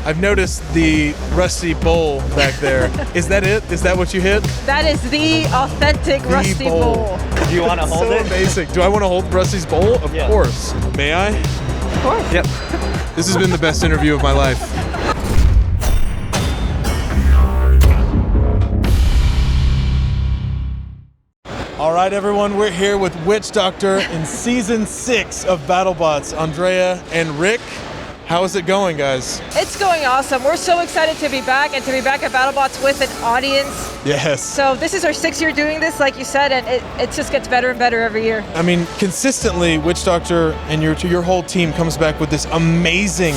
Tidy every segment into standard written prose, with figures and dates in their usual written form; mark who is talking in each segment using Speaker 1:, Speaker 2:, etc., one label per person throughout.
Speaker 1: I've noticed the rusty bowl back there. Is that it? Is that what you hit?
Speaker 2: That is the authentic Rusty bowl.
Speaker 3: Do you want to hold
Speaker 1: So
Speaker 3: it?
Speaker 1: amazing. Do I want to hold Rusty's bowl? Of course. May I?
Speaker 2: Of course.
Speaker 3: Yep.
Speaker 1: This has been the best interview of my life. All right, everyone, we're here with Witch Doctor in Season 6 of BattleBots. Andrea and Rick, how is it going, guys?
Speaker 2: It's going awesome. We're so excited to be back and to be back at BattleBots with an audience.
Speaker 1: Yes.
Speaker 2: So this is our 6th year doing this, like you said, and it just gets better and better every year.
Speaker 1: I mean, consistently, Witch Doctor and your whole team comes back with this amazing,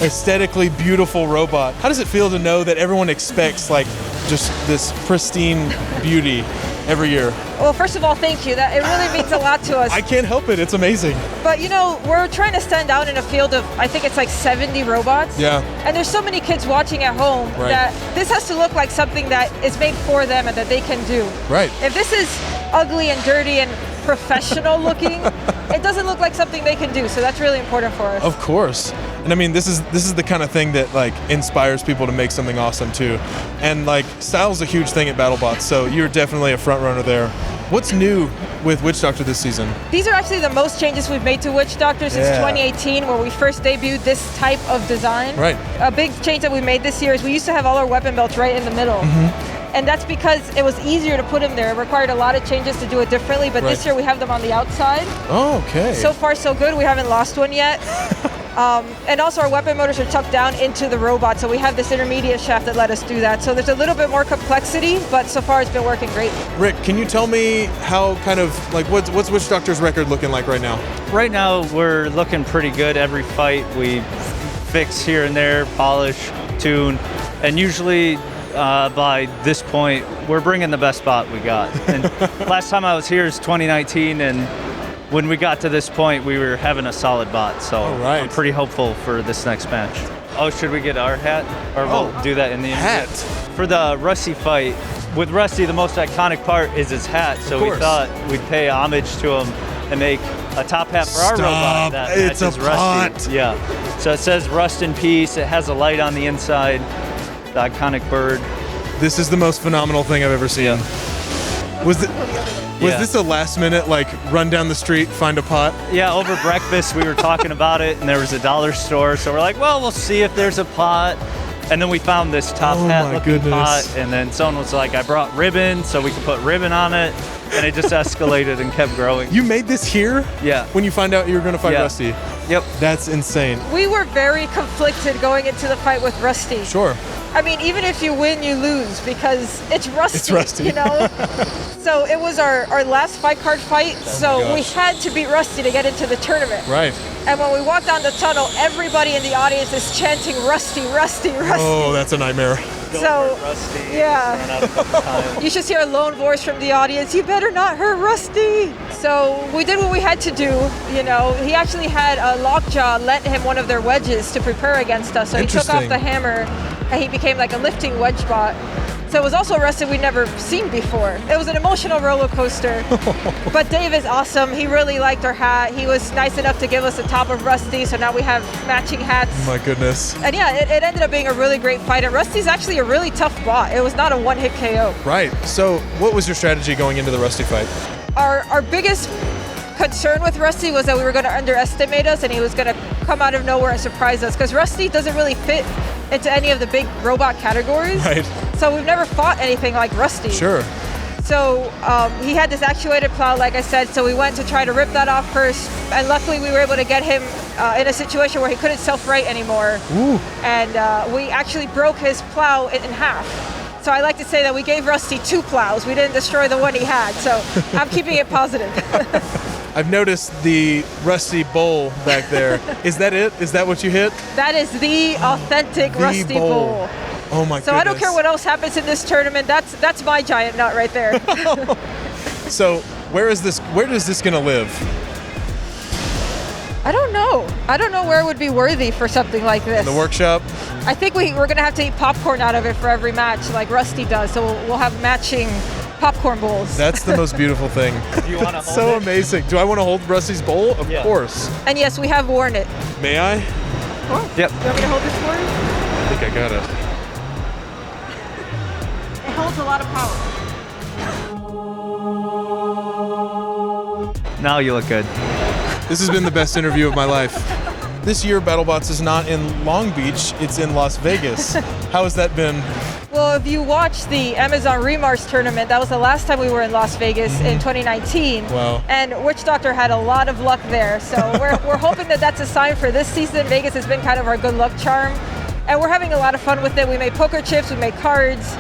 Speaker 1: aesthetically beautiful robot. How does it feel to know that everyone expects, like, just this pristine beauty every year?
Speaker 2: Well, first of all, thank you. That it really means a lot to us.
Speaker 1: I can't help it. It's amazing.
Speaker 2: But you know, we're trying to stand out in a field of, I think it's like 70 robots.
Speaker 1: Yeah.
Speaker 2: And there's so many kids watching at home that this has to look like something that is made for them and that they can do.
Speaker 1: Right.
Speaker 2: If this is ugly and dirty and professional looking, it doesn't look like something they can do. So that's really important for us.
Speaker 1: Of course. And I mean, this is the kind of thing that like inspires people to make something awesome too. And like style's a huge thing at BattleBots, so you're definitely a front runner there. What's new with Witch Doctor this season?
Speaker 2: These are actually the most changes we've made to Witch Doctor since 2018, where we first debuted this type of design.
Speaker 1: Right.
Speaker 2: A big change that we made this year is we used to have all our weapon belts right in the middle. And that's because it was easier to put them there. It required a lot of changes to do it differently, but this year we have them on the outside.
Speaker 1: Oh, okay.
Speaker 2: So far, so good. We haven't lost one yet. And also our weapon motors are tucked down into the robot, so we have this intermediate shaft that let us do that. So there's a little bit more complexity, but so far it's been working great.
Speaker 1: Rick, can you tell me how kind of, like, what's Witch Doctor's record looking like right now?
Speaker 3: Right now, we're looking pretty good. Every fight we fix here and there, polish, tune, and usually by this point, we're bringing the best bot we got. And last time I was here is 2019, and when we got to this point, we were having a solid bot, so I'm pretty hopeful for this next match. Oh, should we get our hat? Or we'll do that in the
Speaker 1: hat.
Speaker 3: For the Rusty fight, with Rusty, the most iconic part is his hat, so we thought we'd pay homage to him and make a top hat for our robot that
Speaker 1: it's
Speaker 3: matches
Speaker 1: a
Speaker 3: Rusty.
Speaker 1: pot.
Speaker 3: Yeah. So it says Rust in Peace. It has a light on the inside, the iconic bird.
Speaker 1: This is the most phenomenal thing I've ever seen. Was this a last minute, like, run down the street, find a pot?
Speaker 3: Yeah, over breakfast we were talking about it, and there was a dollar store, so we're like, well, we'll see if there's a pot. And then we found this top hat looking pot, and then someone was like, I brought ribbon so we could put ribbon on it, and it just escalated and kept growing.
Speaker 1: You made this here?
Speaker 3: Yeah.
Speaker 1: When you find out you were going to fight Rusty?
Speaker 3: Yep.
Speaker 1: That's insane.
Speaker 2: We were very conflicted going into the fight with Rusty.
Speaker 1: Sure.
Speaker 2: I mean, even if you win, you lose because it's Rusty.
Speaker 1: It's Rusty.
Speaker 2: You know? So it was our last fight card fight, so we had to beat Rusty to get into the tournament.
Speaker 1: Right.
Speaker 2: And when we walked down the tunnel, everybody in the audience is chanting Rusty, Rusty, Rusty.
Speaker 1: Oh, that's a nightmare.
Speaker 2: So,
Speaker 3: Rusty.
Speaker 2: yeah. You should hear a lone voice from the audience, you better not hurt Rusty. So we did what we had to do, you know. He actually had a Lockjaw lent him one of their wedges to prepare against us. So he took off the hammer and he became like a lifting wedge bot. So it was also a wrestler we'd never seen before. It was an emotional roller coaster. But Dave is awesome. He really liked our hat. He was nice enough to give us the top of Rusty, so now we have matching hats.
Speaker 1: Oh my goodness.
Speaker 2: And yeah, it ended up being a really great fight. And Rusty's actually a really tough bot. It was not a one-hit KO.
Speaker 1: Right. So what was your strategy going into the Rusty fight?
Speaker 2: Our biggest concern with Rusty was that we were going to underestimate us and he was going to come out of nowhere and surprise us, because Rusty doesn't really fit into any of the big robot categories.
Speaker 1: Right.
Speaker 2: So we've never fought anything like Rusty.
Speaker 1: Sure.
Speaker 2: So he had this actuated plow, like I said, so we went to try to rip that off first, and luckily we were able to get him in a situation where he couldn't self-right anymore.
Speaker 1: Ooh.
Speaker 2: And we actually broke his plow in half. So I like to say that we gave Rusty 2 plows. We didn't destroy the one he had, so I'm keeping it positive.
Speaker 1: I've noticed the Rusty bowl back there. Is that it? Is that what you hit?
Speaker 2: That is the authentic Rusty bowl.
Speaker 1: Oh my goodness.
Speaker 2: So I don't care what else happens in this tournament. That's my giant nut right there.
Speaker 1: So where does this gonna live?
Speaker 2: I don't know. I don't know where it would be worthy for something like this.
Speaker 1: In the workshop?
Speaker 2: I think we're gonna have to eat popcorn out of it for every match, like Rusty does. So we'll have matching popcorn bowls.
Speaker 1: That's the most beautiful thing.
Speaker 3: Do you want to hold
Speaker 1: So
Speaker 3: it?
Speaker 1: amazing. Do I want to hold Rusty's bowl? Of course.
Speaker 2: And yes, we have worn it.
Speaker 1: May I?
Speaker 2: Cool.
Speaker 3: Yep.
Speaker 2: You want me to hold this for you?
Speaker 1: got it.
Speaker 2: It holds a lot of power.
Speaker 3: Now you look good.
Speaker 1: This has been the best interview of my life. This year, BattleBots is not in Long Beach, it's in Las Vegas. How has that been?
Speaker 2: Well, if you watch the Amazon Remars tournament, that was the last time we were in Las Vegas in 2019.
Speaker 1: Wow.
Speaker 2: And Witch Doctor had a lot of luck there. So we're hoping that that's a sign for this season. Vegas has been kind of our good luck charm. And we're having a lot of fun with it. We made poker chips, we made cards.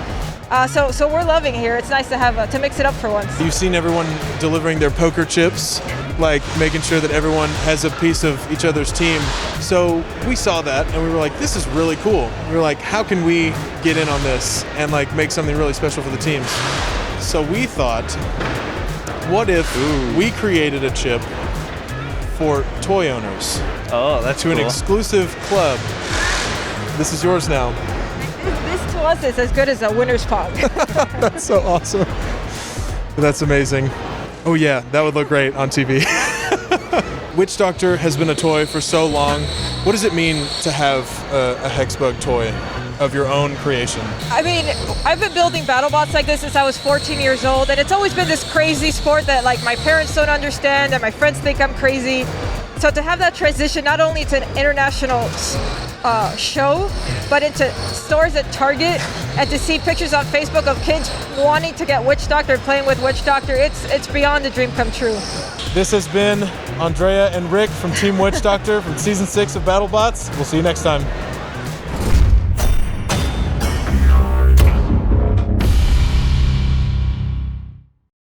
Speaker 2: So we're loving it here. It's nice to have to mix it up for once.
Speaker 1: You've seen everyone delivering their poker chips, like making sure that everyone has a piece of each other's team. So we saw that and we were like, this is really cool. We were like, how can we get in on this and like make something really special for the teams? So we thought, what if we created a chip for toy owners
Speaker 3: Oh, that's
Speaker 1: to
Speaker 3: cool.
Speaker 1: an exclusive club? This is yours now.
Speaker 2: This to us is as good as a winner's pog.
Speaker 1: That's so awesome. That's amazing. Oh yeah, that would look great on TV. Witch Doctor has been a toy for so long. What does it mean to have a HEXBUG toy of your own creation?
Speaker 2: I mean, I've been building BattleBots like this since I was 14 years old, and it's always been this crazy sport that like my parents don't understand and my friends think I'm crazy. So to have that transition not only to an international show, but into stores at Target, and to see pictures on Facebook of kids wanting to get Witch Doctor, playing with Witch Doctor, it's beyond a dream come true.
Speaker 1: This has been Andrea and Rick from Team Witch Doctor from Season 6 of BattleBots. We'll see you next time.